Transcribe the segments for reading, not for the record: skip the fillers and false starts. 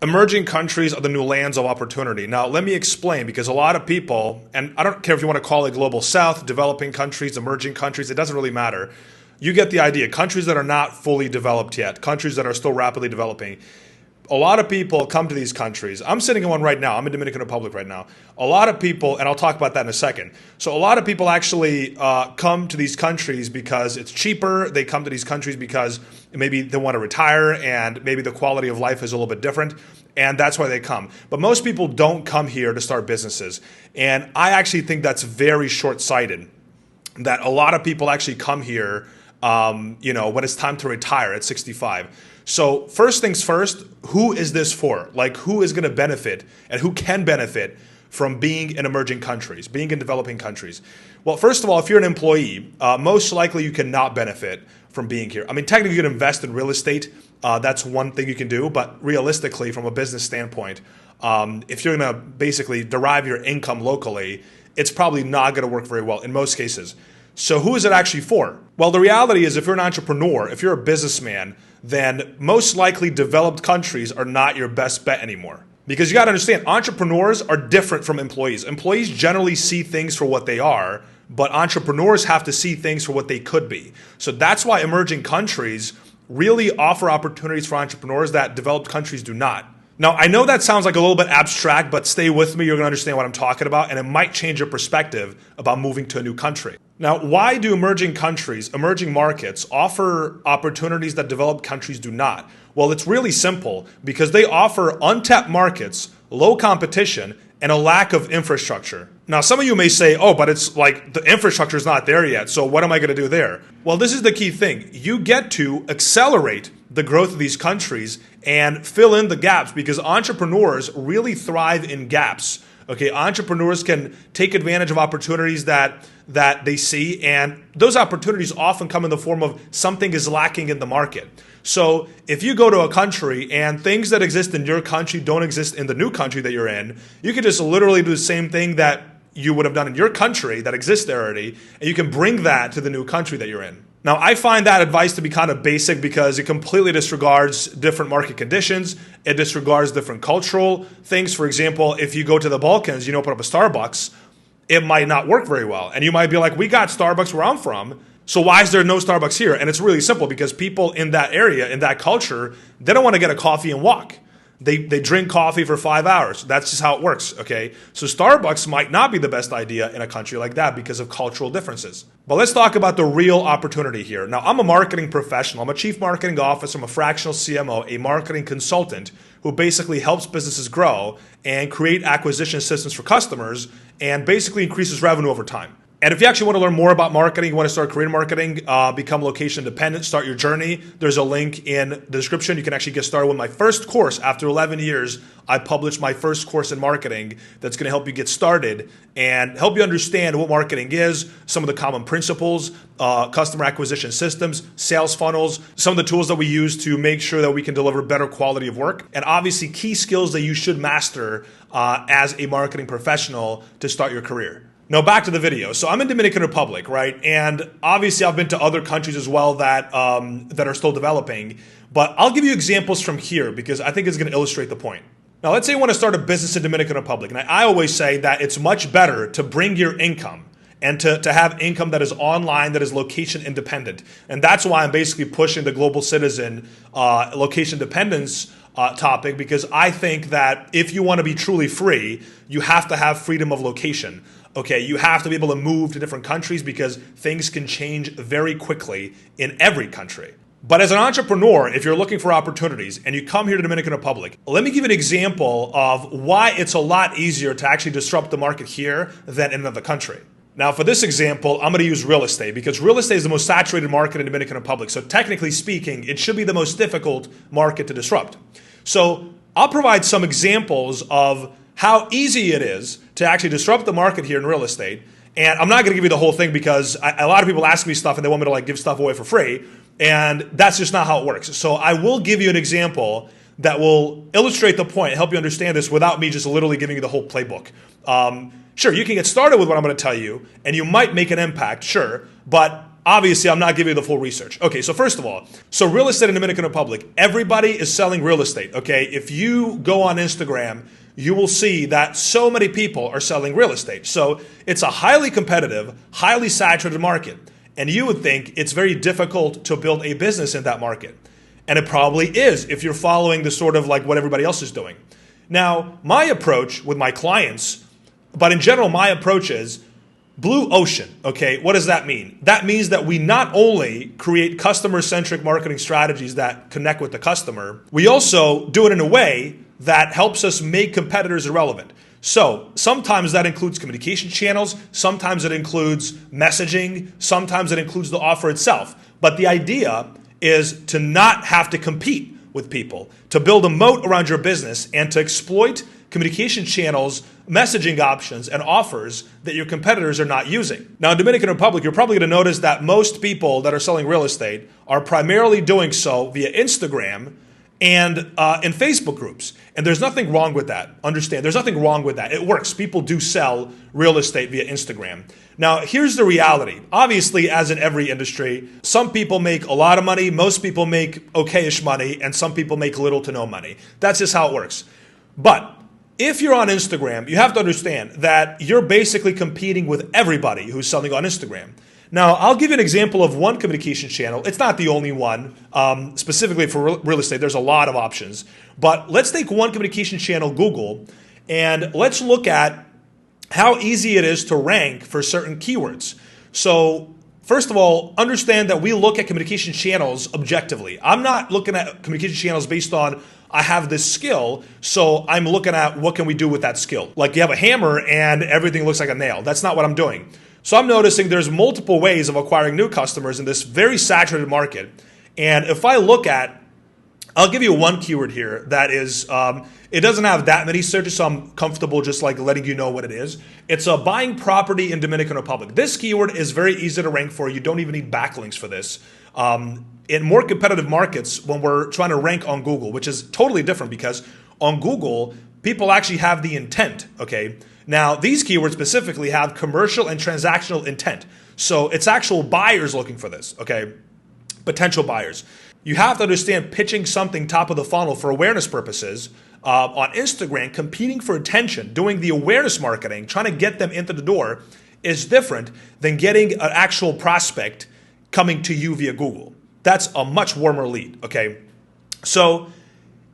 Emerging countries are the new lands of opportunity. Now, let me explain, because a lot of people, and I don't care if you want to call it global south, developing countries, emerging countries, it doesn't really matter. You get the idea. Countries that are not fully developed yet, countries that are still rapidly developing. A lot of people come to these countries. I'm sitting in one right now. I'm in Dominican Republic right now. A lot of people, and I'll talk about that in a second. So a lot of people actually come to these countries because it's cheaper. They come to these countries because maybe they want to retire and maybe the quality of life is a little bit different. And that's why they come. But most people don't come here to start businesses. And I actually think that's very short-sighted, that a lot of people actually come here when it's time to retire at 65. So first things first, who is this for? Like, who is going to benefit and who can benefit from being in emerging countries, being in developing countries? Well, first of all, if you're an employee, most likely you cannot benefit from being here. I mean, technically you can invest in real estate. That's one thing you can do. But realistically, from a business standpoint, if you're going to basically derive your income locally, it's probably not going to work very well in most cases. So who is it actually for? Well, the reality is if you're an entrepreneur, if you're a businessman, then most likely developed countries are not your best bet anymore. Because you got to understand, entrepreneurs are different from employees. Employees generally see things for what they are, but entrepreneurs have to see things for what they could be. So that's why emerging countries really offer opportunities for entrepreneurs that developed countries do not. Now, I know that sounds like a little bit abstract, but stay with me. You're going to understand what I'm talking about, and it might change your perspective about moving to a new country. Now, why do emerging countries, emerging markets, offer opportunities that developed countries do not? Well, it's really simple, because they offer untapped markets, low competition, and a lack of infrastructure. Now, some of you may say, oh, but it's like the infrastructure is not there yet, so what am I going to do there? Well, this is the key thing. You get to accelerate the growth of these countries and fill in the gaps, because entrepreneurs really thrive in gaps. Okay, entrepreneurs can take advantage of opportunities that they see, and those opportunities often come in the form of something is lacking in the market. So if you go to a country and things that exist in your country don't exist in the new country that you're in, you can just literally do the same thing that you would have done in your country that exists there already, and you can bring that to the new country that you're in. Now, I find that advice to be kind of basic because it completely disregards different market conditions. It disregards different cultural things. For example, if you go to the Balkans, you open up a Starbucks, it might not work very well. And you might be like, we got Starbucks where I'm from, so why is there no Starbucks here? And it's really simple, because people in that area, in that culture, they don't want to get a coffee and walk. They drink coffee for 5 hours. That's just how it works, okay? So Starbucks might not be the best idea in a country like that because of cultural differences. But let's talk about the real opportunity here. Now, I'm a marketing professional. I'm a chief marketing officer. I'm a fractional CMO, a marketing consultant who basically helps businesses grow and create acquisition systems for customers and basically increases revenue over time. And if you actually want to learn more about marketing, you want to start career marketing, become location independent, start your journey, there's a link in the description. You can actually get started with my first course. After 11 years, I published my first course in marketing that's going to help you get started and help you understand what marketing is, some of the common principles, customer acquisition systems, sales funnels, some of the tools that we use to make sure that we can deliver better quality of work, and obviously key skills that you should master as a marketing professional to start your career. Now, back to the video. So I'm in Dominican Republic, right? And obviously I've been to other countries as well that are still developing. But I'll give you examples from here because I think it's going to illustrate the point. Now, let's say you want to start a business in Dominican Republic. And I always say that it's much better to bring your income and to have income that is online, that is location independent. And that's why I'm basically pushing the global citizen location dependence topic, because I think that if you want to be truly free, you have to have freedom of location. Okay, you have to be able to move to different countries because things can change very quickly in every country. But as an entrepreneur, if you're looking for opportunities and you come here to Dominican Republic, let me give you an example of why it's a lot easier to actually disrupt the market here than in another country. Now, for this example, I'm going to use real estate because real estate is the most saturated market in Dominican Republic. So technically speaking, it should be the most difficult market to disrupt. So I'll provide some examples of how easy it is to actually disrupt the market here in real estate. And I'm not going to give you the whole thing because a lot of people ask me stuff and they want me to give stuff away for free. And that's just not how it works. So I will give you an example that will illustrate the point, help you understand this without me just literally giving you the whole playbook. Sure, you can get started with what I'm going to tell you and you might make an impact, sure. But obviously I'm not giving you the full research. Okay, so first of all, so real estate in Dominican Republic, everybody is selling real estate, okay? If you go on Instagram, you will see that so many people are selling real estate. So it's a highly competitive, highly saturated market. And you would think it's very difficult to build a business in that market. And it probably is if you're following the sort of like what everybody else is doing. Now, my approach with my clients, but in general, my approach is blue ocean, okay? What does that mean? That means that we not only create customer-centric marketing strategies that connect with the customer, we also do it in a way that helps us make competitors irrelevant. So sometimes that includes communication channels, sometimes it includes messaging, sometimes it includes the offer itself. But the idea is to not have to compete with people, to build a moat around your business and to exploit communication channels, messaging options, and offers that your competitors are not using. Now in Dominican Republic, you're probably going to notice that most people that are selling real estate are primarily doing so via Instagram and in Facebook groups. And there's nothing wrong with that. Understand, there's nothing wrong with that. It works. People do sell real estate via Instagram. Now, here's the reality. Obviously, as in every industry, some people make a lot of money, most people make okay-ish money, and some people make little to no money. That's just how it works. But if you're on Instagram, you have to understand that you're basically competing with everybody who's selling on Instagram. Now, I'll give you an example of one communication channel. It's not the only one. Specifically for real estate, there's a lot of options. But let's take one communication channel, Google, and let's look at how easy it is to rank for certain keywords. So, first of all, understand that we look at communication channels objectively. I'm not looking at communication channels based on I have this skill, so I'm looking at what can we do with that skill. Like you have a hammer and everything looks like a nail. That's not what I'm doing. So I'm noticing there's multiple ways of acquiring new customers in this very saturated market. And if I look at, I'll give you one keyword here that is, it doesn't have that many searches, so I'm comfortable just like letting you know what it is. It's a buying property in Dominican Republic. This keyword is very easy to rank for. You don't even need backlinks for this. In more competitive markets, when we're trying to rank on Google, which is totally different because on Google, people actually have the intent, okay? Now, these keywords specifically have commercial and transactional intent. So it's actual buyers looking for this, okay? Potential buyers. You have to understand pitching something top of the funnel for awareness purposes on Instagram, competing for attention, doing the awareness marketing, trying to get them into the door is different than getting an actual prospect coming to you via Google. That's a much warmer lead, okay? So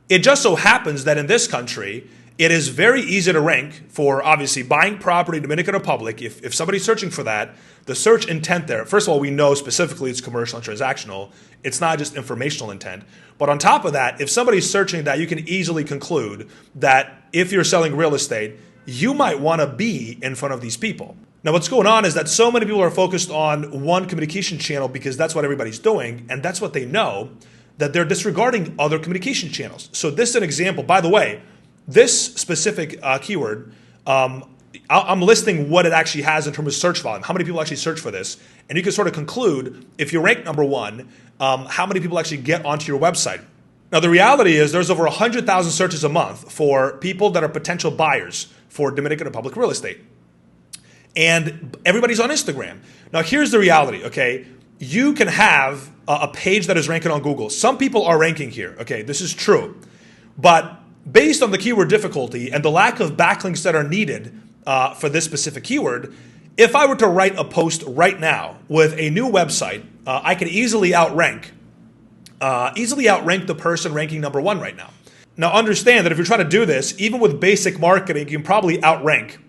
it just so happens that in this country, it is very easy to rank for, obviously, buying property in Dominican Republic. If somebody's searching for that, the search intent there, first of all, we know specifically it's commercial and transactional. It's not just informational intent. But on top of that, if somebody's searching that, you can easily conclude that if you're selling real estate, you might want to be in front of these people. Now, what's going on is that so many people are focused on one communication channel because that's what everybody's doing, and that's what they know, that they're disregarding other communication channels. So this is an example. By the way, this specific keyword, I'm listing what it actually has in terms of search volume, how many people actually search for this. And you can sort of conclude, if you rank number one, how many people actually get onto your website. Now, the reality is there's over 100,000 searches a month for people that are potential buyers for Dominican Republic real estate. And everybody's on Instagram. Now, here's the reality, okay? You can have a page that is ranking on Google. Some people are ranking here, okay? This is true. But based on the keyword difficulty and the lack of backlinks that are needed for this specific keyword, if I were to write a post right now with a new website, I could easily outrank the person ranking number one right now. Now understand that if you're trying to do this, even with basic marketing, you can probably outrank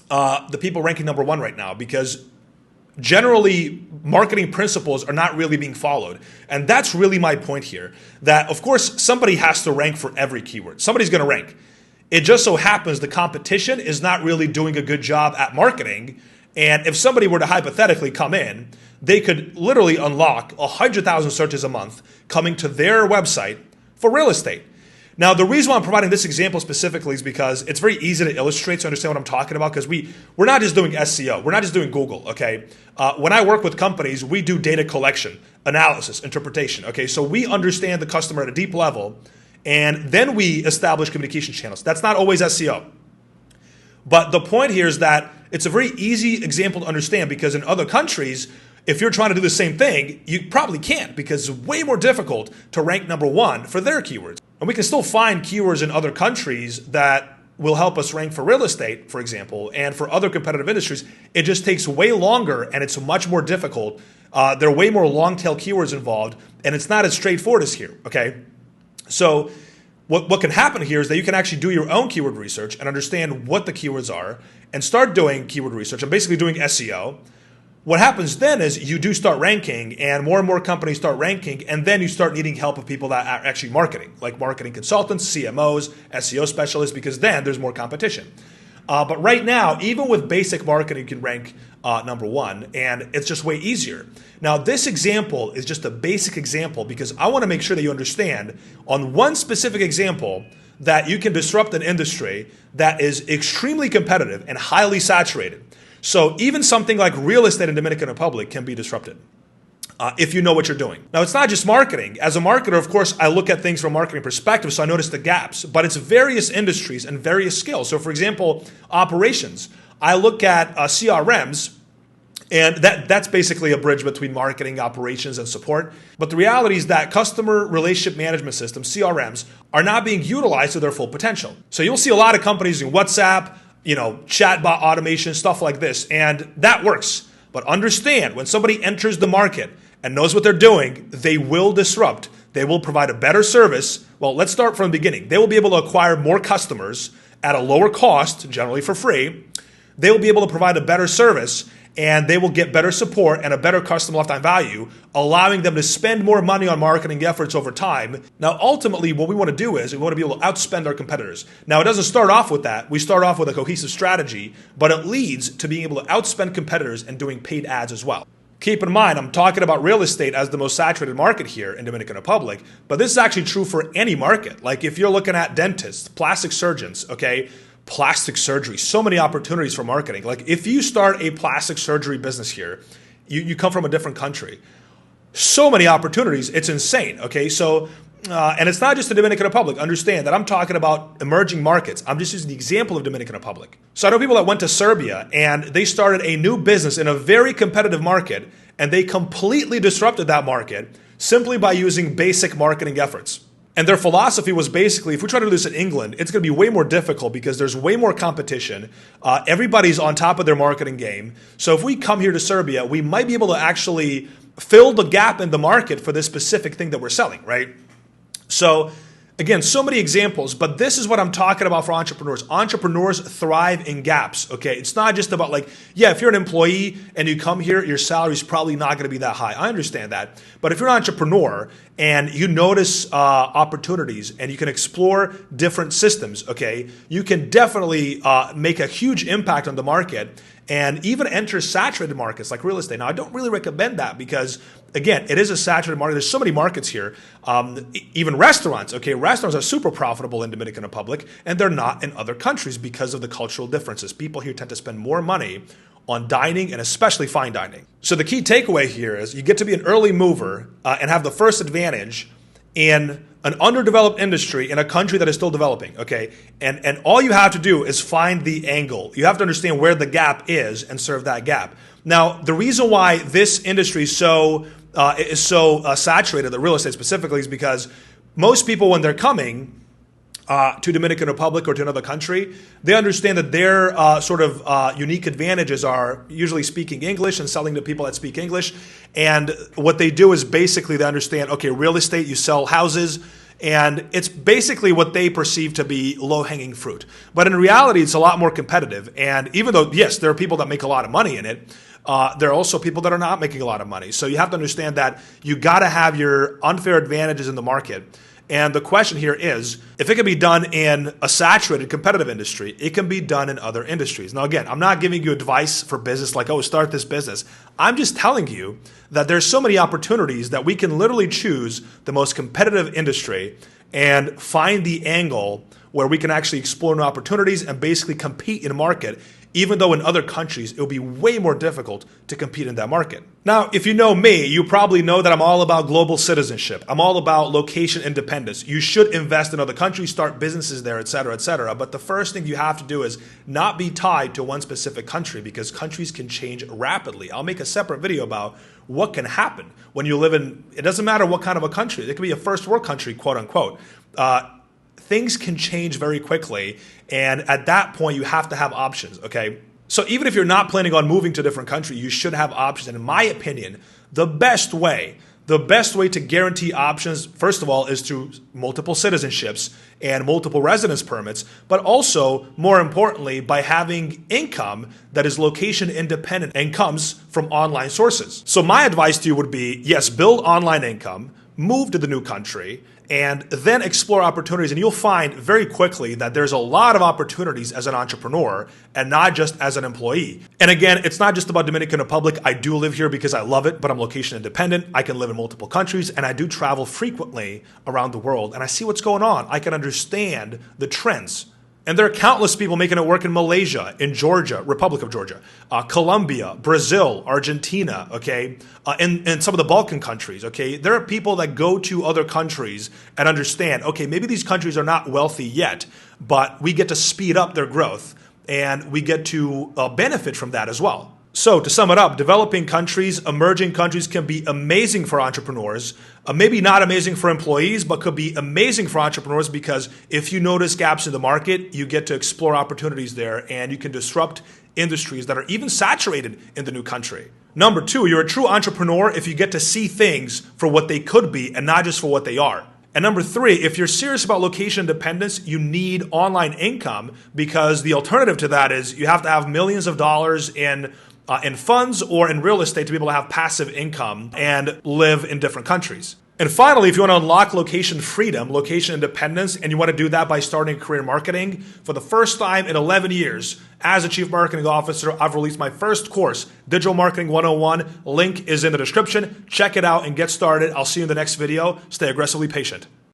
the people ranking number one right now because generally marketing principles are not really being followed. And that's really my point here, that of course somebody has to rank for every keyword. Somebody's going to rank. It just so happens the competition is not really doing a good job at marketing. And if somebody were to hypothetically come in, they could literally unlock 100,000 searches a month coming to their website for real estate. Now, the reason why I'm providing this example specifically is because it's very easy to illustrate to understand what I'm talking about because we're not just doing SEO. We're not just doing Google, okay? When I work with companies, we do data collection, analysis, interpretation, okay? So we understand the customer at a deep level, and then we establish communication channels. That's not always SEO. But the point here is that it's a very easy example to understand because in other countries, if you're trying to do the same thing, you probably can't because it's way more difficult to rank number one for their keywords. And we can still find keywords in other countries that will help us rank for real estate, for example, and for other competitive industries. It just takes way longer and it's much more difficult. There are way more long tail keywords involved and it's not as straightforward as here, okay? So what can happen here is that you can actually do your own keyword research and understand what the keywords are and start doing keyword research and basically doing SEO. What happens then is you do start ranking and more companies start ranking, and then you start needing help of people that are actually marketing, like marketing consultants, CMOs, SEO specialists, because then there's more competition. But right now, even with basic marketing, you can rank number one, and it's just way easier. Now, this example is just a basic example because I want to make sure that you understand on one specific example that you can disrupt an industry that is extremely competitive and highly saturated. So even something like real estate in Dominican Republic can be disrupted if you know what you're doing. Now, it's not just marketing. As a marketer, of course, I look at things from a marketing perspective, so I notice the gaps, but it's various industries and various skills. So for example, operations. I look at CRMs, and that's basically a bridge between marketing, operations, and support. But the reality is that customer relationship management systems, CRMs, are not being utilized to their full potential. So you'll see a lot of companies using WhatsApp, chatbot automation, stuff like this, and that works. But understand, when somebody enters the market and knows what they're doing, they will disrupt. They will provide a better service. Well, let's start from the beginning. They will be able to acquire more customers at a lower cost, generally for free. They will be able to provide a better service, and they will get better support and a better customer lifetime value, allowing them to spend more money on marketing efforts over time. Now, ultimately, what we want to do is we want to be able to outspend our competitors. Now, it doesn't start off with that. We start off with a cohesive strategy, but it leads to being able to outspend competitors and doing paid ads as well. Keep in mind, I'm talking about real estate as the most saturated market here in Dominican Republic, but this is actually true for any market. Like if you're looking at dentists, plastic surgeons, okay, plastic surgery, so many opportunities for marketing. Like if you start a plastic surgery business here, you come from a different country, so many opportunities, it's insane, okay? So, and it's not just the Dominican Republic. Understand that I'm talking about emerging markets. I'm just using the example of Dominican Republic. So I know people that went to Serbia and they started a new business in a very competitive market and they completely disrupted that market simply by using basic marketing efforts. And their philosophy was basically, if we try to do this in England, it's going to be way more difficult because there's way more competition. Everybody's on top of their marketing game. So if we come here to Serbia, we might be able to actually fill the gap in the market for this specific thing that we're selling, right? So again, so many examples, but this is what I'm talking about for entrepreneurs. Entrepreneurs thrive in gaps, okay? It's not just about like, yeah, if you're an employee and you come here, your salary is probably not going to be that high. I understand that. But if you're an entrepreneur and you notice opportunities and you can explore different systems, okay, you can definitely make a huge impact on the market and even enter saturated markets like real estate. Now, I don't really recommend that because, again, it is a saturated market. There's so many markets here. Even restaurants, okay? Restaurants are super profitable in Dominican Republic, and they're not in other countries because of the cultural differences. People here tend to spend more money on dining and especially fine dining. So the key takeaway here is you get to be an early mover and have the first advantage in an underdeveloped industry in a country that is still developing, okay? And all you have to do is find the angle. You have to understand where the gap is and serve that gap. Now, the reason why this industry is so saturated, the real estate specifically, is because most people, when they're coming to Dominican Republic or to another country, they understand that their unique advantages are usually speaking English and selling to people that speak English. And what they do is basically they understand, okay, real estate, you sell houses, and it's basically what they perceive to be low-hanging fruit. But in reality, it's a lot more competitive. And even though, yes, there are people that make a lot of money in it, there are also people that are not making a lot of money. So you have to understand that you got to have your unfair advantages in the market. And the question here is, if it can be done in a saturated competitive industry, it can be done in other industries. Now, again, I'm not giving you advice for business like, oh, start this business. I'm just telling you that there's so many opportunities that we can literally choose the most competitive industry and find the angle where we can actually explore new opportunities and basically compete in a market, even though in other countries it will be way more difficult to compete in that market. Now, if you know me, you probably know that I'm all about global citizenship. I'm all about location independence. You should invest in other countries, start businesses there, et cetera, et cetera. But the first thing you have to do is not be tied to one specific country, because countries can change rapidly. I'll make a separate video about what can happen when you live in, it doesn't matter what kind of a country. It could be a first world country, quote unquote. Things can change very quickly, and at that point, you have to have options, okay? So even if you're not planning on moving to a different country, you should have options. And in my opinion, the best way to guarantee options, first of all, is through multiple citizenships and multiple residence permits, but also, more importantly, by having income that is location independent and comes from online sources. So my advice to you would be, yes, build online income, move to the new country, and then explore opportunities. And you'll find very quickly that there's a lot of opportunities as an entrepreneur and not just as an employee. And again, it's not just about Dominican Republic. I do live here because I love it, but I'm location independent. I can live in multiple countries, and I do travel frequently around the world, and I see what's going on. I can understand the trends. And there are countless people making it work in Malaysia, in Georgia, Republic of Georgia, Colombia, Brazil, Argentina, okay, and some of the Balkan countries, okay. There are people that go to other countries and understand, okay, maybe these countries are not wealthy yet, but we get to speed up their growth, and we get to benefit from that as well. So to sum it up, developing countries, emerging countries can be amazing for entrepreneurs, maybe not amazing for employees, but could be amazing for entrepreneurs, because if you notice gaps in the market, you get to explore opportunities there, and you can disrupt industries that are even saturated in the new country. Number two, you're a true entrepreneur if you get to see things for what they could be and not just for what they are. And number three, if you're serious about location independence, you need online income, because the alternative to that is you have to have millions of dollars in funds or in real estate to be able to have passive income and live in different countries. And finally, if you want to unlock location freedom, location independence, and you want to do that by starting a career in marketing, for the first time in 11 years, as a Chief Marketing Officer, I've released my first course, Digital Marketing 101. Link is in the description. Check it out and get started. I'll see you in the next video. Stay aggressively patient.